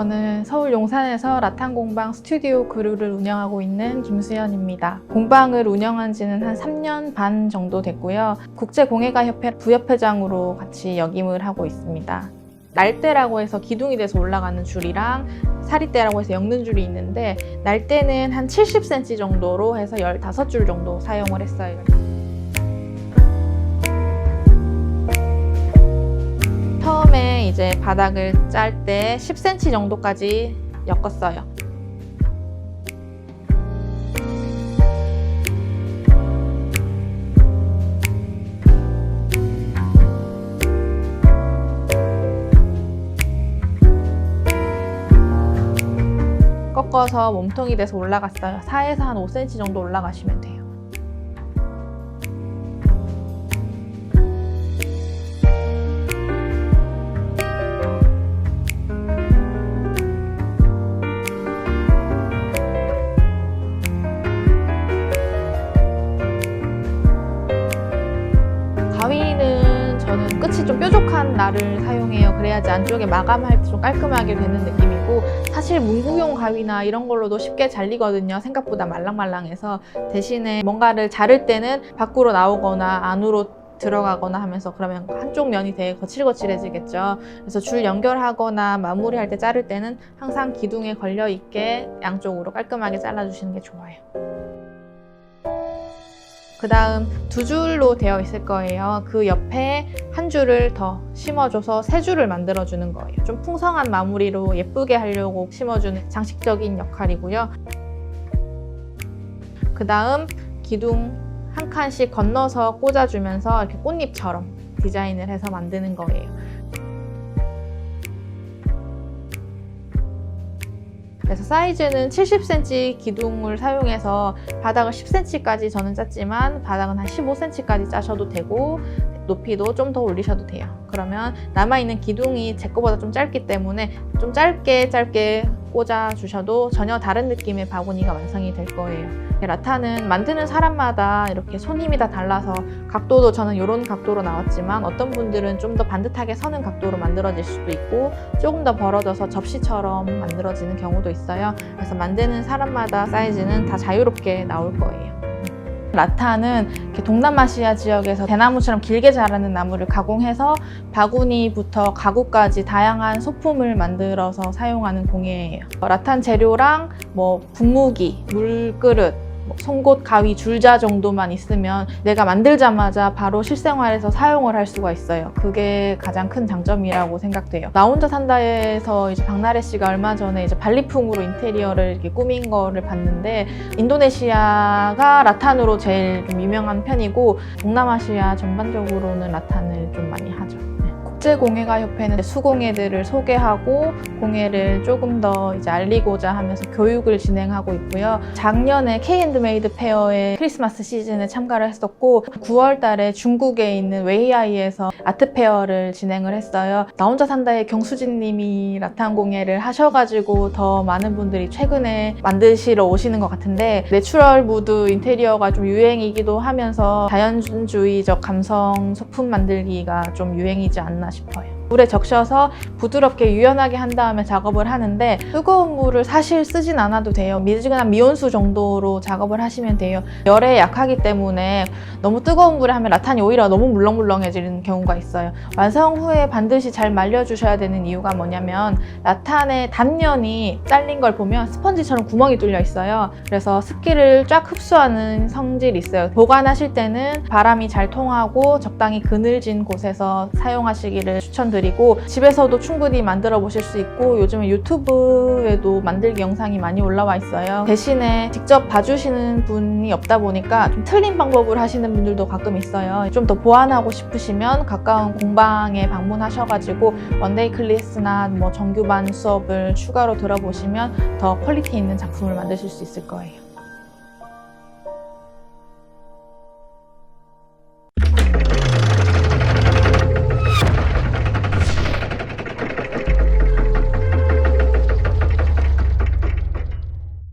저는 서울 용산에서 라탄 공방 스튜디오 그루를 운영하고 있는 김수연입니다. 공방을 운영한 지는 한 3년 반 정도 됐고요. 국제공예가협회 부협회장으로 같이 역임을 하고 있습니다. 날대라고 해서 기둥이 돼서 올라가는 줄이랑 사리대라고 해서 엮는 줄이 있는데, 날대는 한 70cm 정도로 해서 15줄 정도 사용을 했어요. 처음에 이제 바닥을 짤 때 10cm 정도까지 엮었어요. 꺾어서 몸통이 돼서 올라갔어요. 4에서 한 5cm 정도 올라가시면 돼요. 가위는 저는 끝이 좀 뾰족한 날을 사용해요. 그래야지 안쪽에 마감할 때 좀 깔끔하게 되는 느낌이고, 사실 문구용 가위나 이런 걸로도 쉽게 잘리거든요. 생각보다 말랑말랑해서. 대신에 뭔가를 자를 때는 밖으로 나오거나 안으로 들어가거나 하면서, 그러면 한쪽 면이 되게 거칠거칠해지겠죠. 그래서 줄 연결하거나 마무리할 때 자를 때는 항상 기둥에 걸려 있게 양쪽으로 깔끔하게 잘라주시는 게 좋아요. 그 다음 2줄로 되어 있을 거예요. 그 옆에 한 줄을 더 심어줘서 3줄을 만들어주는 거예요. 좀 풍성한 마무리로 예쁘게 하려고 심어주는 장식적인 역할이고요. 그 다음 기둥 한 칸씩 건너서 꽂아주면서 이렇게 꽃잎처럼 디자인을 해서 만드는 거예요. 그래서 사이즈는 70cm 기둥을 사용해서 바닥을 10cm까지 저는 짰지만, 바닥은 한 15cm까지 짜셔도 되고 높이도 좀 더 올리셔도 돼요. 그러면 남아있는 기둥이 제 거보다 좀 짧기 때문에 좀 짧게 꽂아주셔도 전혀 다른 느낌의 바구니가 완성이 될 거예요. 라탄은 만드는 사람마다 이렇게 손 힘이 다 달라서, 각도도 저는 이런 각도로 나왔지만 어떤 분들은 좀 더 반듯하게 서는 각도로 만들어질 수도 있고, 조금 더 벌어져서 접시처럼 만들어지는 경우도 있어요. 그래서 만드는 사람마다 사이즈는 다 자유롭게 나올 거예요. 라탄은 이렇게 동남아시아 지역에서 대나무처럼 길게 자라는 나무를 가공해서 바구니부터 가구까지 다양한 소품을 만들어서 사용하는 공예예요. 라탄 재료랑 분무기, 물그릇, 송곳, 가위, 줄자 정도만 있으면 내가 만들자마자 바로 실생활에서 사용을 할 수가 있어요. 그게 가장 큰 장점이라고 생각돼요. 나 혼자 산다에서 이제 박나래 씨가 얼마 전에 이제 발리풍으로 인테리어를 이렇게 꾸민 거를 봤는데, 인도네시아가 라탄으로 제일 좀 유명한 편이고, 동남아시아 전반적으로는 라탄을 좀 많이 하죠. 국제공예가협회는 수공예들을 소개하고 공예를 조금 더 이제 알리고자 하면서 교육을 진행하고 있고요. 작년에 K&메이드 페어의 크리스마스 시즌에 참가를 했었고, 9월 달에 중국에 있는 웨이아이에서 아트 페어를 진행을 했어요. 나 혼자 산다의 경수진 님이 라탄 공예를 하셔가지고 더 많은 분들이 최근에 만드시러 오시는 것 같은데, 내추럴 무드 인테리어가 좀 유행이기도 하면서 자연주의적 감성 소품 만들기가 좀 유행이지 않나 싶어요. 물에 적셔서 부드럽게 유연하게 한 다음에 작업을 하는데, 뜨거운 물을 사실 쓰진 않아도 돼요. 미지근한 미온수 정도로 작업을 하시면 돼요. 열에 약하기 때문에 너무 뜨거운 물에 하면 라탄이 오히려 너무 물렁물렁해지는 경우가 있어요. 완성 후에 반드시 잘 말려주셔야 되는 이유가 뭐냐면, 라탄의 단면이 잘린 걸 보면 스펀지처럼 구멍이 뚫려 있어요. 그래서 습기를 쫙 흡수하는 성질이 있어요. 보관하실 때는 바람이 잘 통하고 적당히 그늘진 곳에서 사용하시기를 추천드립니다. 그리고 집에서도 충분히 만들어 보실 수 있고, 요즘은 유튜브에도 만들기 영상이 많이 올라와 있어요. 대신에 직접 봐주시는 분이 없다 보니까 좀 틀린 방법을 하시는 분들도 가끔 있어요. 좀 더 보완하고 싶으시면 가까운 공방에 방문하셔가지고 원데이 클래스나 정규반 수업을 추가로 들어보시면 더 퀄리티 있는 작품을 만드실 수 있을 거예요.